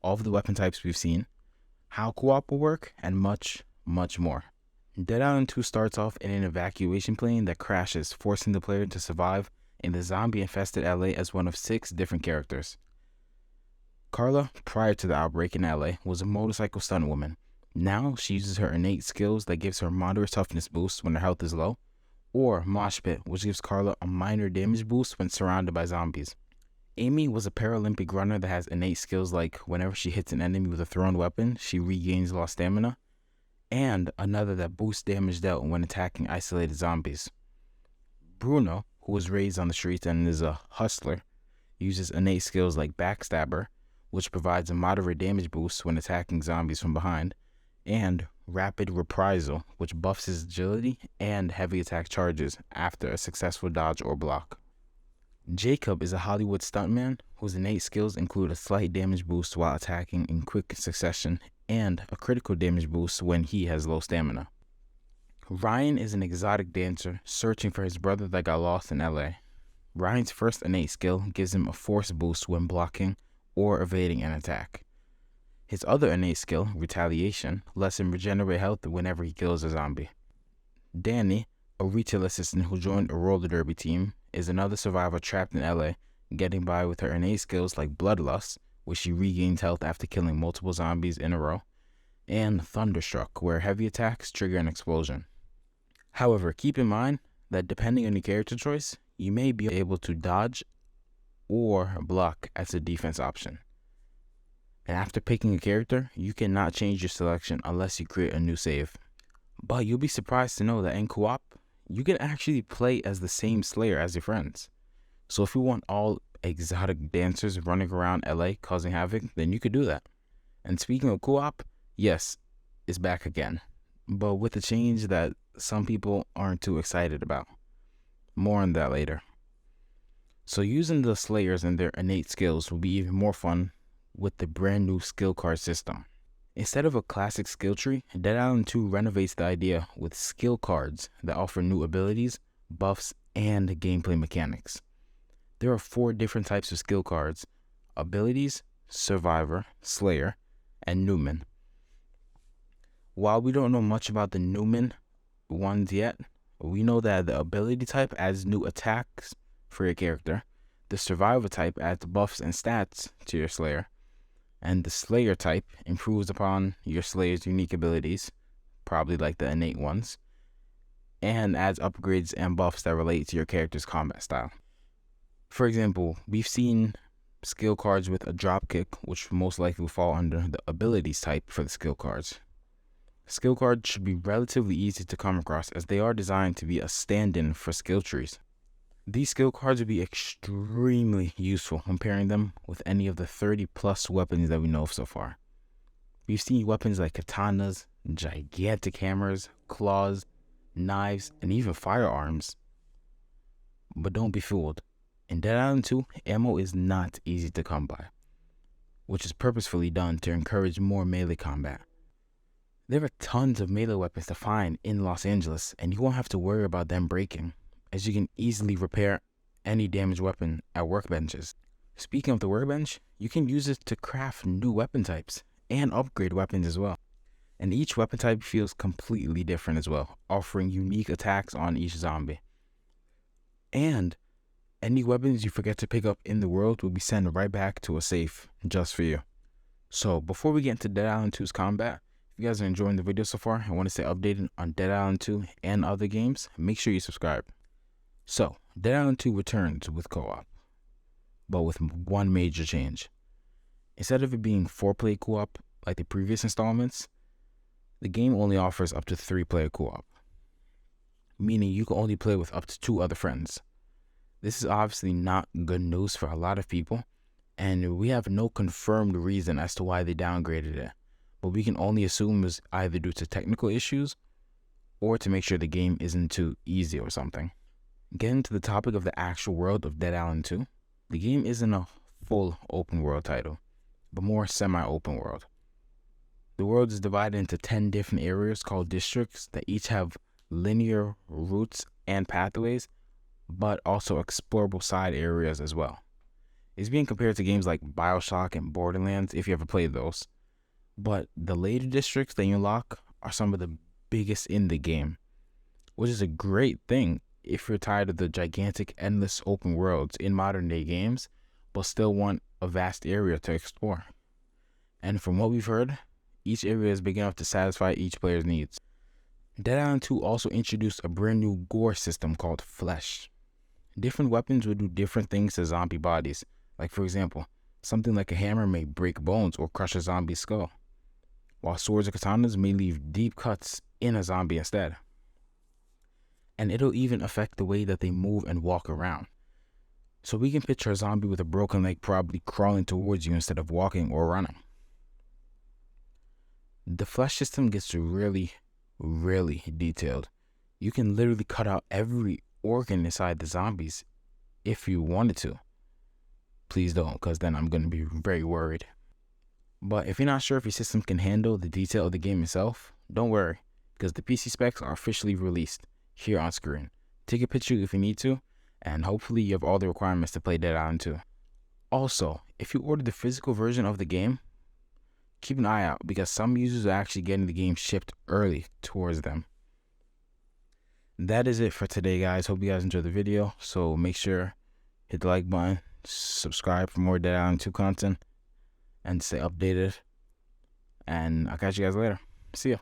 all of the weapon types we've seen, how co-op will work, and much, much more. Dead Island 2 starts off in an evacuation plane that crashes, forcing the player to survive in the zombie-infested LA as one of 6 different characters. Carla, prior to the outbreak in LA, was a motorcycle stunt woman. Now, she uses her innate skills that gives her moderate toughness boost when her health is low, or Mosh Pit, which gives Carla a minor damage boost when surrounded by zombies. Amy was a Paralympic runner that has innate skills like whenever she hits an enemy with a thrown weapon, she regains lost stamina, and another that boosts damage dealt when attacking isolated zombies. Bruno, who was raised on the streets and is a hustler, uses innate skills like Backstabber, which provides a moderate damage boost when attacking zombies from behind, and Rapid Reprisal, which buffs his agility and heavy attack charges after a successful dodge or block. Jacob is a Hollywood stuntman whose innate skills include a slight damage boost while attacking in quick succession and a critical damage boost when he has low stamina. Ryan is an exotic dancer searching for his brother that got lost in LA. Ryan's first innate skill gives him a force boost when blocking or evading an attack. His other innate skill, Retaliation, lets him regenerate health whenever he kills a zombie. Danny, a retail assistant who joined a roller derby team, is another survivor trapped in LA, getting by with her innate skills like Bloodlust, where she regains health after killing multiple zombies in a row, and Thunderstruck, where heavy attacks trigger an explosion. However, keep in mind that depending on your character choice, you may be able to dodge or block as a defense option. And after picking a character, you cannot change your selection unless you create a new save. But you'll be surprised to know that in co-op, you can actually play as the same Slayer as your friends. So if you want all exotic dancers running around LA causing havoc, then you could do that. And speaking of co-op, yes, it's back again, but with a change that some people aren't too excited about. More on that later. So using the Slayers and their innate skills will be even more fun with the brand new skill card system. Instead of a classic skill tree, Dead Island 2 renovates the idea with skill cards that offer new abilities, buffs, and gameplay mechanics. There are 4 different types of skill cards: Abilities, Survivor, Slayer, and Newman. While we don't know much about the Newman ones yet, we know that the Ability type adds new attacks for your character, the Survivor type adds buffs and stats to your Slayer, and the Slayer type improves upon your Slayer's unique abilities, probably like the innate ones, and adds upgrades and buffs that relate to your character's combat style. For example, we've seen skill cards with a dropkick, which most likely will fall under the Abilities type for the skill cards. Skill cards should be relatively easy to come across as they are designed to be a stand-in for skill trees. These skill cards would be extremely useful when pairing them with any of the 30 plus weapons that we know of so far. We've seen weapons like katanas, gigantic hammers, claws, knives, and even firearms. But don't be fooled. In Dead Island 2, ammo is not easy to come by, which is purposefully done to encourage more melee combat. There are tons of melee weapons to find in Los Angeles, and you won't have to worry about them breaking, as you can easily repair any damaged weapon at workbenches. Speaking of the workbench, you can use it to craft new weapon types and upgrade weapons as well. And each weapon type feels completely different as well, offering unique attacks on each zombie. And any weapons you forget to pick up in the world will be sent right back to a safe just for you. So before we get into Dead Island 2's combat, if you guys are enjoying the video so far and want to stay updated on Dead Island 2 and other games, make sure you subscribe. So, Dead Island 2 returns with co-op, but with one major change. Instead of it being 4-player co-op like the previous installments, the game only offers up to 3-player co-op, meaning you can only play with up to 2 other friends. This is obviously not good news for a lot of people, and we have no confirmed reason as to why they downgraded it, but we can only assume it's either due to technical issues or to make sure the game isn't too easy or something. Getting to the topic of the actual world of Dead Island 2, the game isn't a full open world title, but more semi-open world. The world is divided into 10 different areas called districts that each have linear routes and pathways, but also explorable side areas as well. It's being compared to games like BioShock and Borderlands, if you ever played those. But the later districts that you unlock are some of the biggest in the game, which is a great thing if you're tired of the gigantic, endless open worlds in modern day games, but still want a vast area to explore. And from what we've heard, each area is big enough to satisfy each player's needs. Dead Island 2 also introduced a brand new gore system called Flesh. Different weapons will do different things to zombie bodies. Like, for example, something like a hammer may break bones or crush a zombie's skull, while swords or katanas may leave deep cuts in a zombie instead. And it'll even affect the way that they move and walk around. So we can picture a zombie with a broken leg probably crawling towards you instead of walking or running. The flesh system gets really, really detailed. You can literally cut out every organ inside the zombies if you wanted to. Please don't, because then I'm going to be very worried. But if you're not sure if your system can handle the detail of the game itself, don't worry, because the PC specs are officially released here on screen. Take a picture if you need to, and hopefully you have all the requirements to play Dead Island 2. Also, if you order the physical version of the game, keep an eye out, because some users are actually getting the game shipped early towards them. That is it for today, guys. Hope you guys enjoyed the video. So make sure hit the like button, subscribe for more Dead Island 2 content, and stay updated. And I'll catch you guys later. See ya.